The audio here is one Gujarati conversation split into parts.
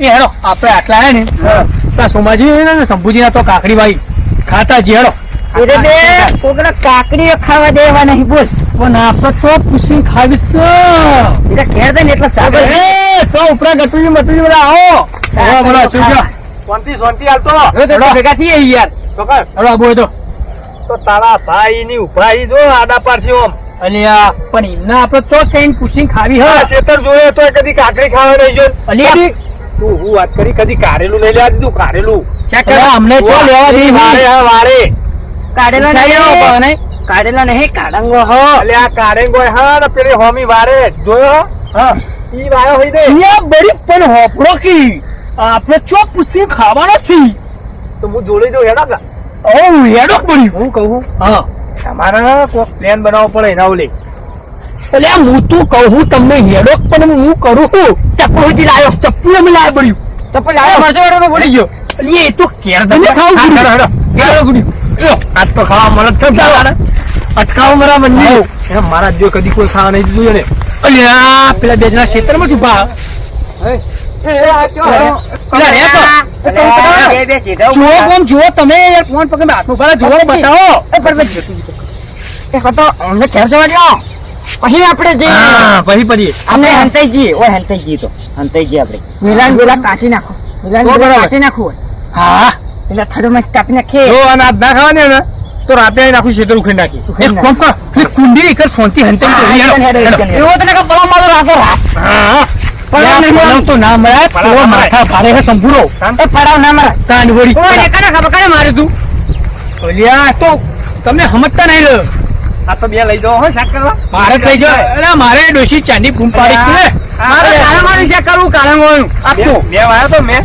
હેડો આપણે આટલા હે ને સોમાજી ને શંભુજી ના તો કાકડી ભાઈ ખાતા જ હેડો કાકડીઓ ખાવા દેવા નહીં બોલ પણ આપણે તો પૂછી ખાવીશ ઘેર દે ને એટલે સાગર તો ઉપરા ગટુજી મટુજી બધા આવો બોલો શાંતિ હાલતો ભેગા થઈએ યાર હેડો આબો તો તારા ભાઈ ની ઉભરાઈ જો આડા પાડશે ઓમ અલ્યા પણ એમના આપણે તો કઈ પૂછી ખાવી હા ખેતર જોયો તો કદી કાકડી ખાવા નહીં જો અલ્યા તું હું વાત કરી કદી કારેલું નહીં લેવા દીધું કારેલું અમને ચો લેવા દી વારે કાઢેલો નહીં કાઢેલો નહીં કાઢંગો હો એટલે આ કારેંગો હા ને પેલી હોમી વારે જોયો હા ઈ વાયો હોય દે અલ્યા બરી પણ હોપડો કી આપણે ચો પૂછી ખાવાનો છી તો હું જોડી દઉં હેડા કા ઓ હેડો બરી હું કહું હા તમારે કોઈ પ્લાન બનાવવો પડે એના ઓલે એટલે હું તું કહું તમને હેડો પણ હું કરું છું ચપ્પુ થી લાયો ચપ્પુ અમે લાયો પડ્યું ચપ્પલ લાવ્યો મરચો વાળો પડી ગયો અલ્યા એ તો કેર તમે ખાવ હેડો ગુડી આજ તો ખાવા મળે છે અટકાવો મારા મંદિર મારા જો કદી કોઈ ખાવા નહીં દીધું ને અલ્યા પેલા બે જણા ક્ષેત્રમાં છુપા જુઓ કોમ જુઓ તમે યાર ફોન પકડ હાથ ઉભા જુઓ બતાવો અમને ઘેર જવા દો પછી આપણે જઈએ પછી આપણે હંતાઈ જઈએ ઓય હંતાઈ જઈએ તો હંતાઈ જઈએ આપણે મિલાન કાઢી નાખો મિલાન કાઢી નાખવું હા એટલે થડુમાં કાપી નાખીએ જો અનાજ ના ખાવાની ને તો રાતે આવીને આખું ખેતર ઉખેડી નાખી એક કોમ કર પેલી કુંડી એક શાંતિ હંતાઈ એવો તને કે પલા મારો રાખો હા પડાવ તો ના મળે તો માથા ભારે હે સંપૂરો એ પડાવ ના મારા તાન વળી ઓય કને ખબર કને માર્યું તું ઓલિયા તો તમે સમજતા નહીં લો આ તો બે લઈ જાઓ હો શાક કરવા મારે થઈ જાય અરે મારે ડોશી ચાંદી ફૂમ પાડી છે મારે કાળા મારું ચેક કરવું કાળા મારું આપો બે વાયો તો મેં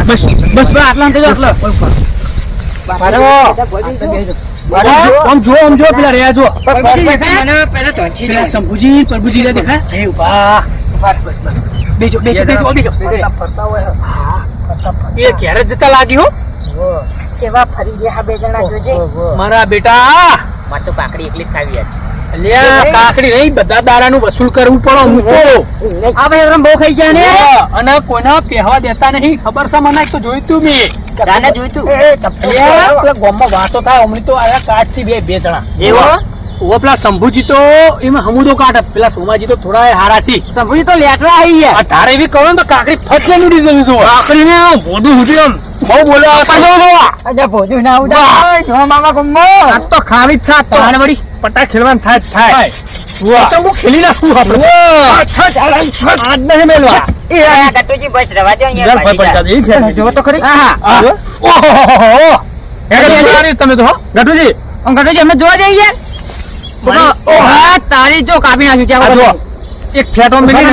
બસ બસ આટલા થઈ જાય આમ જો પેલા રહ્યા જો પેલા શંભુજી પ્રભુજી દેખાય એ ઉભા બેજો એ ક્યારે જતા લાગી હો કેવા ફરી ગયા બે જણા જોજે મારા બેટા માર તો કાકડી એકલી જ ખાવી યાર અલ્યા કાકડી નહીં બધા દાડાનું વસૂલ કરવું પડે હું તો આ ભાઈ બહુ ખાઈ ગયા ને અને કોઈના પહેવા દેતા નહીં ખબર છે મને તો જોયું તું મેં દાને જોયું તું ગામમાં વાતો થાય અમની તો આયા કાઢ થી બે જણા એવો ઓ પેલા શંભુજી તો એમાં હમુદો કાઢ પેલા સોમાજી તો થોડા હારા છે સંભુજી તો લેટવા આવી ગયા તારે એવી કહો ને તો કાકડી ફટલે નું દીધું છું કાકડીને મોઢું હુડ્યું બહુ બોલો અજા ભોજુ ના ઉડા જો મામા ગમો આ તો ખાવી જ છે તો આને વળી પટ્ટા ખેલવાનું થાય તો હું ખેલી નાખું આપણે આજ નહીં મેલવા એ આ ગટુજી બસ રવા દો અહીંયા જો તો ખરી હા ઓહો તમે તો ગટુજી ગટુજી અમે જોવા જઈએ ઓહા તારી જો કાપી નાખ્યું છે એક ફેટો મિલી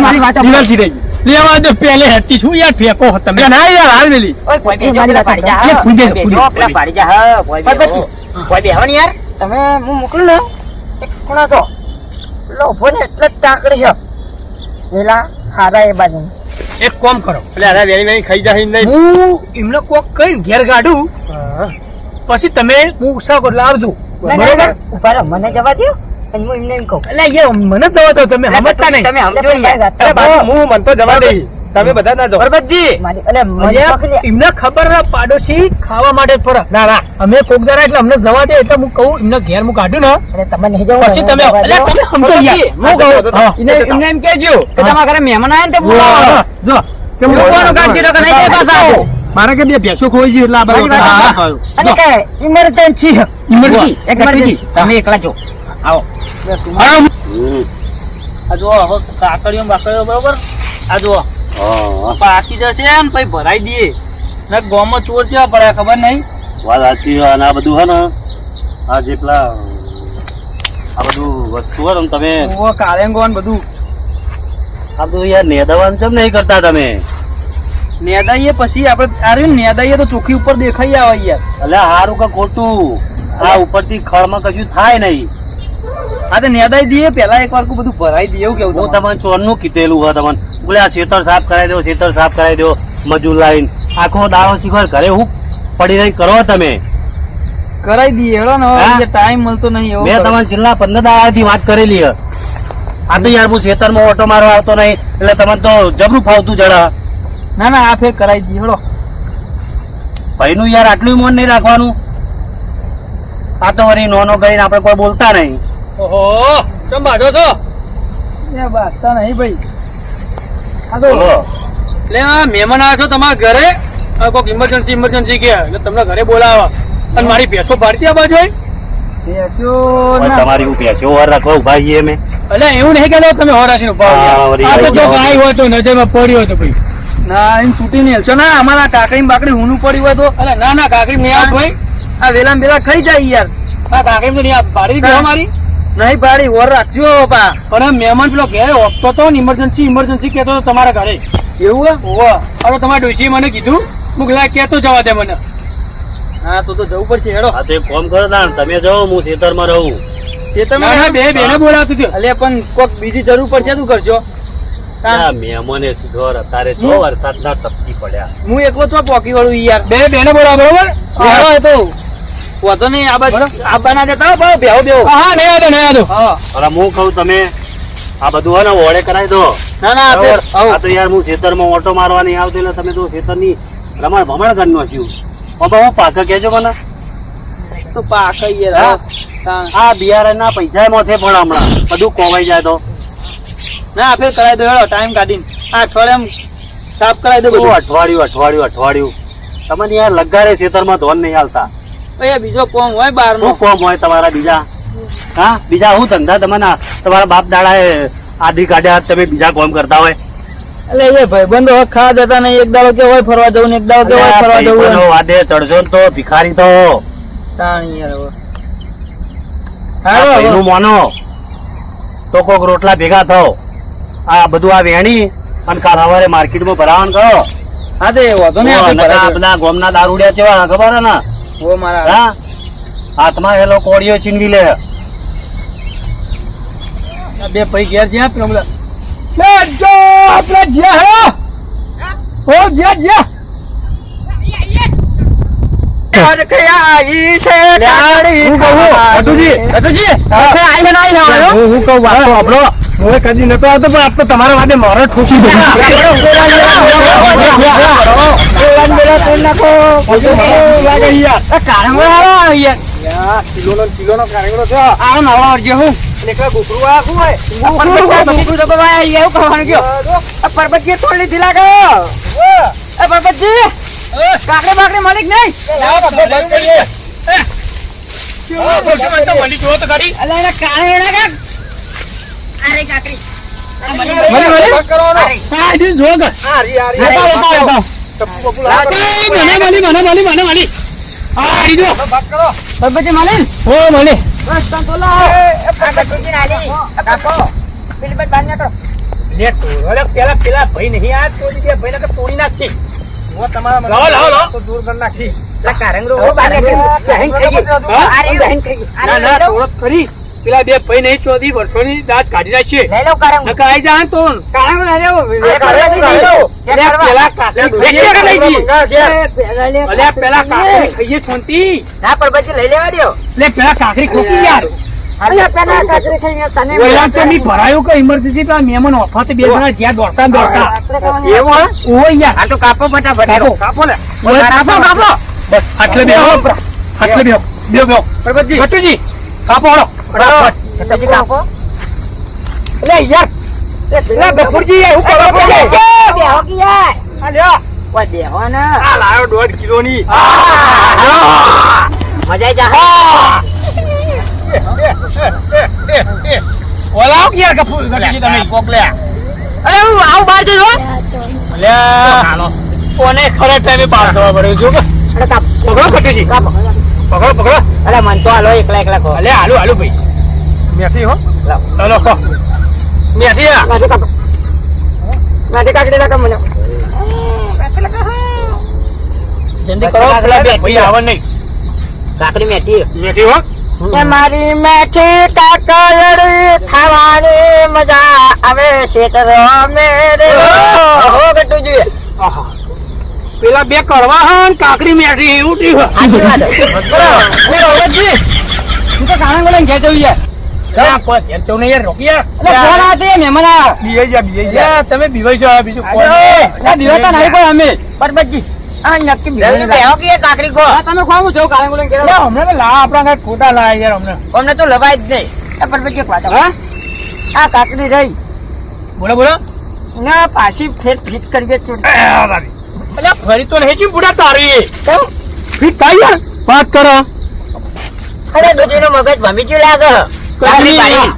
દિવાલ થી રહી લેવા દે પેલે હેતી છું યાર ફેકો તમે ના યાર હાલ મિલી ઓય કોઈ બેજો પેલા પાડી જા એ ફૂદે પેલા પાડી જા હા કોઈ બેહો ને યાર તમે હું મોકલું ને એક કોણા તો લો ફોન એટલે ટાકડી છે પેલા ખાધા એ બાજુ એક કામ કરો એટલે અરે વેરી વેરી ખાઈ જાય નહીં હું એમને કોક કઈ ઘેર કાઢું પછી તમે હું ઉષા લાવજો બરોબર ઉભા રહો મને જવા દો અને હું એમને એમ કહું એટલે યાર મને જવા દો તમે સમજતા નહીં તમે સમજો યાર અરે બાપુ હું મન તો જવા દઈ તમે બધા ના જાઓ પરબતજી એમને ખબર ના પાડોશી ખાવા માટે પડે ના ના અમે કોકદારા એટલે અમને જવા દે એટલે હું કહું એમને ઘેર હું કાઢું ને અરે તમે નહીં જાવ પછી તમે એટલે તમે સમજો યાર હું કહું એમને એમ કહેજો કે તમારા ઘરે મહેમાન આવે ને તો બોલાવો જો કે બોલાવવાનું કાઢજો તો નહીં જાય પાછા મારે કે બે ભેંસો ખોઈ ગઈ એટલે આ બધા અને કે ઇમરજન્સી ઇમરજન્સી તમે એકલા જો આવો આ જો હવે કાકડીઓ બાકડીઓ બરોબર આ જો પાકી જશે ને પછી ભરાઈ દઈએ ને ગામમાં ચોર કેવા પડે ખબર નહીં વાત સાચી અને આ બધું હે ને આ જેટલા આ બધું વસ્તુ હે ને તમે કાળેંગો ને બધું આ બધું યાર નેદાવાનું કેમ નહીં કરતા તમે નેદાઈએ પછી આપણે આર્યું નેદાઈએ તો ચોખ્ખી ઉપર દેખાઈ આવે યાર એટલે સારું કે ખોટું આ ઉપરથી ખળમાં કશું થાય નહીં આ તો નેદાઈ દઈએ પેલા એક વાર બધું ભરાઈ દઈએ એવું કેવું હું તમને ચોરનું કીધેલું હોય તમને બોલે આ ખેતર સાફ કરાવી દો ખેતર સાફ કરાવી દો મજૂર લાઈન આખો દાડો શીખવા ઘરે હું પડી રહી કરો તમે કરાઈ દઈએ હેડો ને ટાઈમ મળતો નહીં મેં તમારે છેલ્લા 15 દાડાથી વાત કરેલી આ તો યાર હું ખેતરમાં ઓટો મારવા આવતો નહીં એટલે તમને તો જબરું ફાવતું જડા. ના ના આ ફેર કરાવી દઈએ હેડો. ભાઈનું યાર આટલું મોન નહીં રાખવાનું. આ તો વળી નોનો કરીને આપણે કોઈ બોલતા નહીં. ઓહો ચમ બાજો છો એ બાસ્તા નહીં ભાઈ. આ તો બોલો. એટલે આ મહેમાન આવ્યા છો તમારા ઘરે કોઈક ઇમરજન્સી કે એટલે તમને ઘરે બોલાવા અને મારી ભેંસો પાડતી આ બાજુ બેસ્યો હવે ના. તમારી હું પેશો વાર રાખો ભાઈ મેં. એટલે એવું નહીં કે તમે હોરાશી નું હા, વળી આ તો જો એવું ગાય હોય તો નજરમાં પડી હોય તો ભાઈ ના એમ છૂટી નહીં હેલશો ના. અમારા કાકડી બાકડી ઊનું પડ્યું હોય તો અરે ના ના કાકડી નહીં આવ ભાઈ આ વેલા બેલા ખાઈ જાય યાર. આ કાકડી તો નહીં પાડી દીધી હો મારી નહીં પાડી વર રાખજો પા. પણ આ મહેમાન પેલો ઘેરે ઓપતો તો ને ઇમરજન્સી કહેતો હતો તમારા ઘરે એવું હે? ઓવા હવે તમારા ડોશીએ મને કીધું હું કીધું કહેતો જવા દે મને હા તો જવું પડશે હેડો. હા તો એક કામ કરો તાણ, તમે જાઓ હું ખેતરમાં રહું. ના ના બે બેને બોલાવતું હતું અલે પણ કોક બીજી જરૂર પડશે તું કરજો. આ મહેમાને સુધોર અત્યારે જો વરસાદના તપસી પડ્યા. હું એકલો છો પોકી વાળું યાર. બે બેને બોલાવ બરોબર હા એ તો વાંધો નહીં. આ બાજુ આબા ના જતા હો બેહો બેહો. હા નહીં આદો હા અરે હું કહું તમે આ બધું હોય ને ઓળે કરાવી દો. ના ના બરાબર? આવો. આ તો યાર હું ખેતરમાં ઓટો મારવા નહીં આવતો એટલે તમે તો ખેતરની રમણ ભમણ કરી નાખ્યું. બાબા હું પાછા કહેજો મને. તો પાક યાર હા? હા. આ બિયારણના પૈસા મોથે પણ હમણાં બધું કોવાઈ જાય તો ના ફેર કરાવી દો હેડો ટાઈમ કાઢીને. આ અઠવાડિયામાં સાફ કરાવી દો શું બધું. અઠવાડિયું તમને યાર લગારે ખેતરમાં ધોન નહીં આવતા. એ બીજો કોમ હોય બહાર નો. શું કોમ હોય તમારા બીજા? હા બીજા શું ધંધા તમને તમારા બાપ દાડાએ આધી કાઢ્યા તમે બીજા કોમ કરતા હોય? એટલે એ ભાઈ બંધો ખાવા જતા નહીં. એક દાડો કે હોય ફરવા જવું ને એક દાડો કે હોય ફરવા જવું. ભાઈબંધો વાદે ચડશો ને તો ભિખારી તો તાણી યાર હવે. આ હાલો હવે. ભાઈનું મોનો તો કોક રોટલા ભેગા થાવ. આ બધું આ વેણી અને કાલ સવારે માર્કેટમાં ભરાવાનું કરો. હા તે વાંધો નહીં આપણે નકર આ ભરાવી દો. બધા ગોમના દારૂડિયા કેવા ખબર હે ને? ઓ મારા હા હાથમાં હેલો કોળીઓ છીનવી લે. આ બે ભાઈ ઘેર જ્યાં પેલા જો આપણે જ્યાં હે ઓ જ્યાં હું કહું વાતો આપણો હું કદી નતો આવતો પણ આપ તો તમારા વાદે મારો ઠોકી પરબતજી તોડી દીધી લાગે. એ પરબતજી કાકડી બાકડી મળી નહીં. અલા એના કાણે એના કાક. અરે કાકડી પરબતજી મળી. પેલા ભાઈ નહીં આ તોડી ભાઈ ને તોડી નાખશે દૂર કરી નાખશે ના ના થોડોક ખરી પેલા બે ભાઈ નહીં ચોથી વર્ષોની દાંત કાઢી નાખશે નકર આઈ જા તો પેલા કાકડી ખાઈએ શાંતિ ના પરબતજી લઈ લેવા દો. લે પેલા કાકડી ખોકી યાર પેલા કાકડી ખાઈને તને પેલા તો મી ભરાયું કે ઇમરજન્સી પેલા મહેમાન ઓફા બે જણા જ્યાં દોડતા એવું ઓય યાર આ તો કાપો ફટાફટ. કાપો લે કાપો બસ આટલે બેહો આટલે બેહો પ્રગટજી ગટુજી કાપો હળો ફટાફટ કાપો. લે યાર લે ગફુરજી યાર હું કરો બેહો કે યાર. આ લ્યો ઓય બેહો ને. આ લાયો 1.5 કિલો ની મજા આવી જા. ઓલાવ યાર ગફુરજી તમે પોકલે. અરે હું આવું બહાર જજો. લે કોને ખરે ટાઈમે બહાર જવા પડ્યું જો અરે કાપ. પકડો ગટુજી કાપો. પકડો અરે મન તો હાલો એકલા કહો. અલે હાલો ભાઈ મેથી હો ચાલો કો મેથી આ કાઢો કાપો. કાઢી કાકડી લગા મને. જલ્દી કરો પેલા બે ભાઈ આવે નહીં કાકડી મેથી. મેથી હો એ મારી મેથી કાકડી ખાવાની મજા આવે શેતરો મેરે હો ગટુજી. આહા. પેલા બે કરવા હન કાકડી મેઠી એવું થયું આજી વાત. હું તો કાણા ગોળે ઘેર જવું છે લા, કોઈ ઘેર જવું નહીં યાર, રોકી યાર. એટલે ફોન આવે તો એ મહેમાન આવે. બીજાઈ જા બીજાઈ જા યાર, તમે બીવાઈ જાઓ, બીજું કોઈ અરે, નહીં. એટલે બીવાતા નહીં કોઈ અમે. પરબતજી, આ નક્કી બીવાઈને બેહો કે એ કાકડી ખો. હા, તમે ખો, હું જાઉં કાળંગો લઈને ઘેર. લા, હમણાં તો લા, આપણા ઘરે ખોટા લાયા યાર હમણાં. અમને તો લવાય જ નહીં. એ પરબતજી એક વાત હા, આ કાકડી રહી બોલો બોલો. ના પાછી ફેર ફીટ કરી છોડી. અલ્યા, ફરી તો નહીં બુડા તારી. કેમ? ફીટ થાય યાર, વાત કરો. અરે દૂધીનું મગજ ભમી ગયું લાગે. કાકડી પાડી.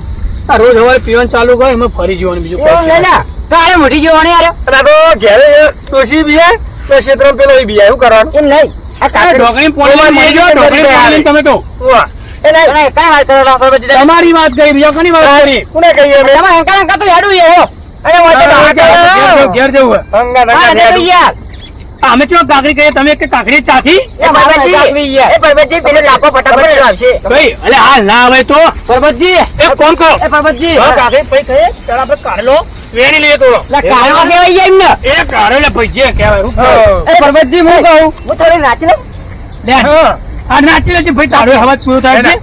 આ રોજ સવારે પીવાનું ચાલુ કરે એમાં ફરી જવાનું બીજું એવું કોઈ નહીં ને. કાળે મોટી જોવાની યાર. અને આ તો ઘેરે ડોશી બીએ તો ક્ષેત્રમાં પેલો ઈ બીયા, એવું કરવાનું? એમ નહીં. આ કાકડી ઢોકળી પોણી મરી ગયો, ઢોકળી પોણી તમે તો વાહ. એ નહીં. તમે કાંઈ વાત કરો છો, પરબતજી? તમારી વાત કરી, બીજા કોની વાત કરી? કોને કહીએ અમે? તમારે હંકા હંકા તો હેડું છે, હો. અરે વાંચો તો ઘેર હાથ જવું, ઘેર જવું. હંગા હા, નંગા એટલે તો દેડું. યાર. અમે ચો કાકડી કહીએ, તમે કે કાકડી ચાખી? એ પરબતજી, એ પરબતજી, પેલો લાપો ફટાફટ આવશે. ભાઈ, અલે હાલ ના આવે તો પરબતજી, એક કોણ કહો? એ પરબતજી. હા, કાકડી પછી કહીએ, ચાલ આપણે કાઢલો વેણી લઈએ તો. લા, કાળમાં કહેવાય યાર એમને. એ કાઢો લે ભાઈ, જે કહેવાય રૂપ હા. એ પરબતજી, હું કહું, હું થોડી નાચી લઉં. લે. આ નાચી લેજે ભાઈ, તારો અવાજ પૂરો થાય છે.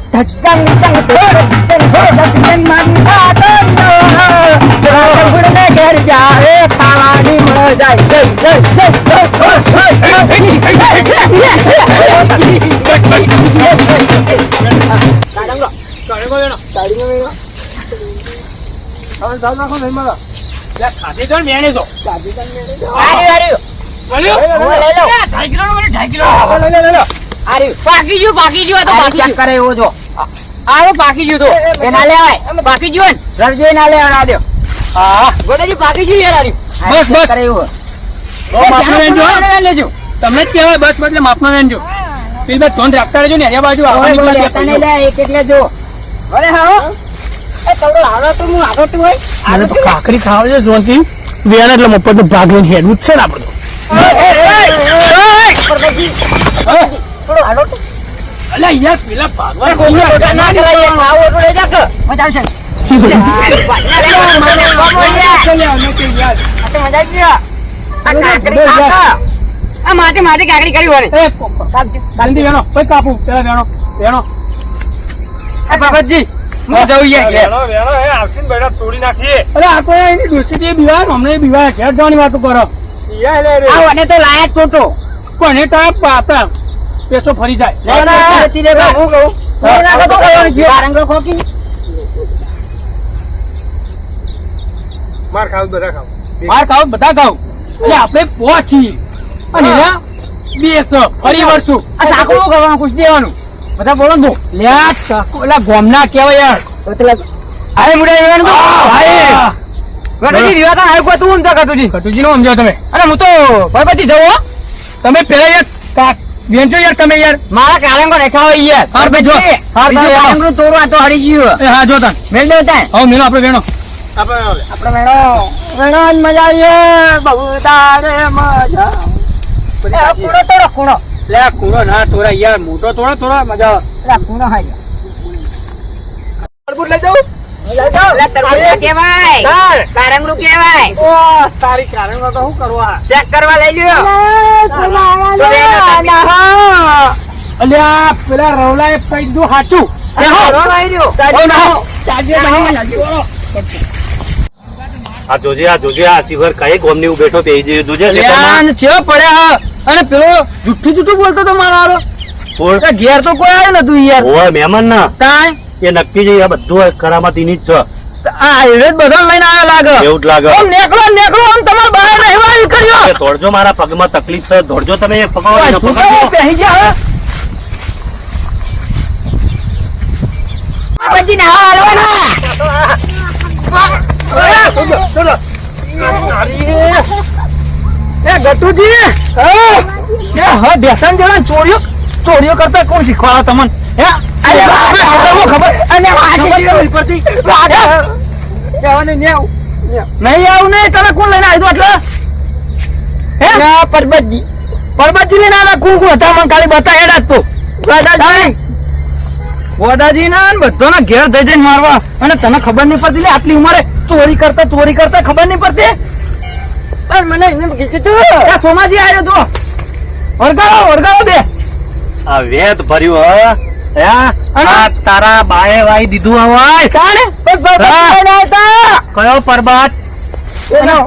ઘેર જાય ખાવાની મજા કાઢો વેણો. લે, ખાધી તો ને વેણી તો. બોલ્યો? લઈ લો. લે, 2.5 કિલોનો બોલ્યો, 2.5 કિલો. પાકી ગયું પાકી ગયું તો પાકી ગયું કરે એવો જો આવો પાકી ગયું તો એ ના લેવાય પાકી ગયું ને રવજે ના લેવા ના દો હા, ગોડાજી પાકી ગયું યાર આર્યું બસ, બસ. કરે એવું માપનો વેણજો. લેજો તમને જ કહેવાય બસ એટલે માપનો વેણજો. પેલી બાજુ ધોન રાખતા રહેજો ને, એની બાજુ આવવાની બાજુ લેતા નહીં લે એક એટલે જો અરે હા એ તવડો હારો તો હું હારો તું હોય મને તો કાકડી ખાવા છે જોનથી વેણ એટલે મફત નો ભાગ લઈને હેડવું જ છે ને આપણે તો. પરબતજી થોડો હારો તો અલ્યા યાર પેલા ભાગવા કોઈને ટોટા ના કરાય આવો તો લઈ જાક મજા આવશે આ માટે માટે કાકડી કરી હોય એ કાંદી વેણો કોઈ કાપું પેલા વેણો વેણો. બાબાજી હું જવું યાર વેણો, વેણો, એ આવશે ને બેટા તોડી નાખીએ. અરે આ કોઈ એની દોસ્તી બીવાય હમણાં બીવાય ઘેર જવાની વાતો કરો. બીયા લે રે. આ વને તો લાયક ટોટો કોને તો પાતા પેસો ફરી જાય. હું કહું બારંગો ખોકી માર ખાવ બધા ખાવ. માર ખાવ બધા ખાવ એટલે આપણે પહોંચી અને એના બેસ ફરી વળશું. આ સાકડું કરવાનું પૂછ દેવાનું બધા બોલો ને લે આ ચાકુ એટલે ગોમના કહેવાય યાર. અરે મુડા એવાનું તો ભાઈ ગટુજી વિવાતા આવ્યો કોઈ તું ઊંધા ગટુજી કટુજી નો સમજો તમે. અરે હું તો ભરપતિ જવો હો. તમે પેલા યાર બેનજો યાર તમે યાર. મારા કારંગો રેખા હોય યાર હાર ભાઈ જો. હાર બીજું ભાઈ કારંગનું તોડું આ તો હરી ગયું એ હા જો તાન મેળ દેવ તાય આવો મેલો આપણે વેણો. આપણે મેળો મેળો જ મજા આવીએ બહુ તારે મજા એ કુણો તોડો કુણો લે કુડો ના તોરા યાર મોટો તોડો થોડા મજા આવે. એટલે કુણો હાય તરબૂચ લઈ જાઉં? એટલે તરબૂચ કેવાય કારંગનું કેવાય ઓહ, તારી કારણમાં તો શું કરવા? ચેક કરવા લઈ લ્યો અલ્યા પેલા રવલાએ કહી દીધું સાચું. આ જોજે આ શિવર કઈ ગોમની હું બેઠો તે જે જોજે ખેતરમાં. ચેવો પડ્યા અને પેલો જુઠ્ઠું જુઠ્ઠું બોલતો તો મારો હારો. કોણ? ઘેર તો કોઈ આવ્યું નતું યાર. ઓય મહેમાન ના કાંઈ એ નક્કી છે, આ બધું કરામાતીની જ છે. આ હાઈવે જ બધા લઈને આવ્યા લાગે. એવું જ લાગે. ઓમ નેકળો આમ તમારે બહાર રહેવા આવ્યું કર્યો. એ દોડજો, મારા પગમાં તકલીફ છે, દોડજો તમે પકડો છોકરાઓ બેસી ગયા હવે. પછી નાવા હાલવાના એ ગટુજી હા બેસન જણા ચોરીઓ કરતા કોણ શીખવાડો તમને? હે અરે વાહ, ખબર અને નહીં પડતી. નહીં આવું નહીં. તમે કોણ લઈને આવ્યું એટલે હે પરબતજી પરબતજી લઈને આવ્યા? કોણ હતા મને ખાલી બતા હેડા જ તો વડાજી ના બધાના ઘેર જઈ જઈને મારવા અને તને ખબર નહીં પડતી લે આટલી ઉંમરે ચોરી કરતા ખબર નહીં પડતી. પણ મને એમને કીધું એ સોમાજી આવ્યો તો વળગાડો બે. આ વેત ભર્યું હ આ તારા બાએ વાઈ દીધું હવાય તાણે બસ બસ હા. કયો પરબાત એનો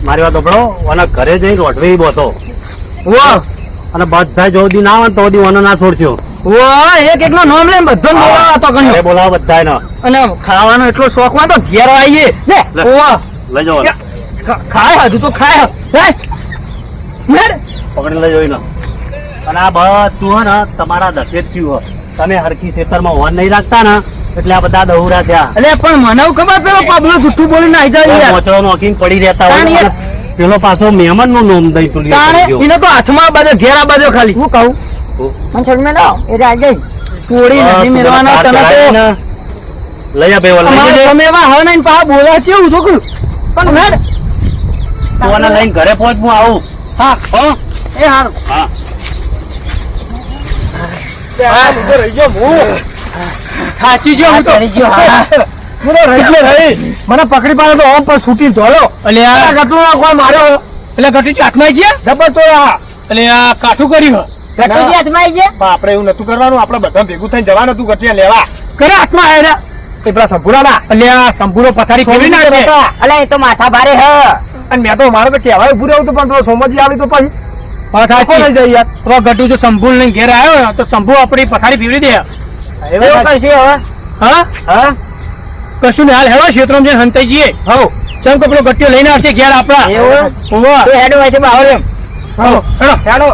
મારી વાત સાંભળો ઓના ઘરે જઈને રોટવી બોતો અને બધા જો દી ના આવે ને તો દી ઓનો ના છોડશો એક એકનો નામ લે બધો બોલાવા તો ઘરે બોલાવો બધા અને ખાવાનો એટલો શોખ માં તો ઘેર આવીએ ને ઓવા લઈ જાઓ ખાય હજુ તો ખાય પકડી લઈ જોઈ અને આ બધું હે ને તમારા દસે જ થયું હે. તમે હરખી ખેતરમાં હોન નહીં રાખતા ને એટલે આ બધા દહુરા થયા અરે પણ મને ખબર પેલો પાબલો જુઠ્ઠું બોલીને આવી જાય યાર મોચડો નોખીને પડી રહેતા તાણ હોય યાર. પેલો પાછો મહેમાન નું નોમ દઈ તું તાણે એને તો હાથમાં બાજુ ઘેર આ બાજુ ખાલી હું કહું મને છોડ મેલો એ રાજ ગઈ છોડી નથી મેળવાના તને તો લઈ આ ભાઈ અમારે તમે એવા હવે નહીં પા બોલા છે એવું છોકરું પણ હેડ તું લઈને ઘરે પહોંચ હું આવું હા હો એ હારું હા સાચી ગયો હું તો કરી ગયો હા મને પકડી પાડે તો ઓમ પર છૂટી ધોયો એટલે આ ગટુ કોઈ માર્યો એટલે ઘટી હાથમાં આવી ગયા જબર તો એટલે આ કાઠું કર્યું ગટુજી હાથમાં આવી ગયા આપણે એવું નતું કરવાનું આપણે બધા ભેગું થઈને જવાનું હતું ગટિયા લેવા કરે હાથમાં આવ્યા એ પેલા સંભુરાના એટલે આ સંપૂર્ણ પથારી ખોલી નાખશે અલે એ તો માથા ભારે હ અને મેં તો મારે તો કહેવાય ઉભું રહેવું હતું પણ પેલો સોમજી આવી તો પછી સાચી લઈ જાય યાર હવે ગટુ જો સંભૂલ લઈને ઘેર આવ્યો તો સંભુ આપણી પથારી ફેરવી દે એવું કરશે હવે હા હા કશું ને હાલ હેડો ક્ષેત્રમાં જઈને હંતાઈ જઈએ હો ચમ કપડો ગટ્ટીઓ લઈને આવશે ઘેર આપણા એવું? હોવે. તો હેડ હોય છે બાવર એમ હો, હેડો હેડો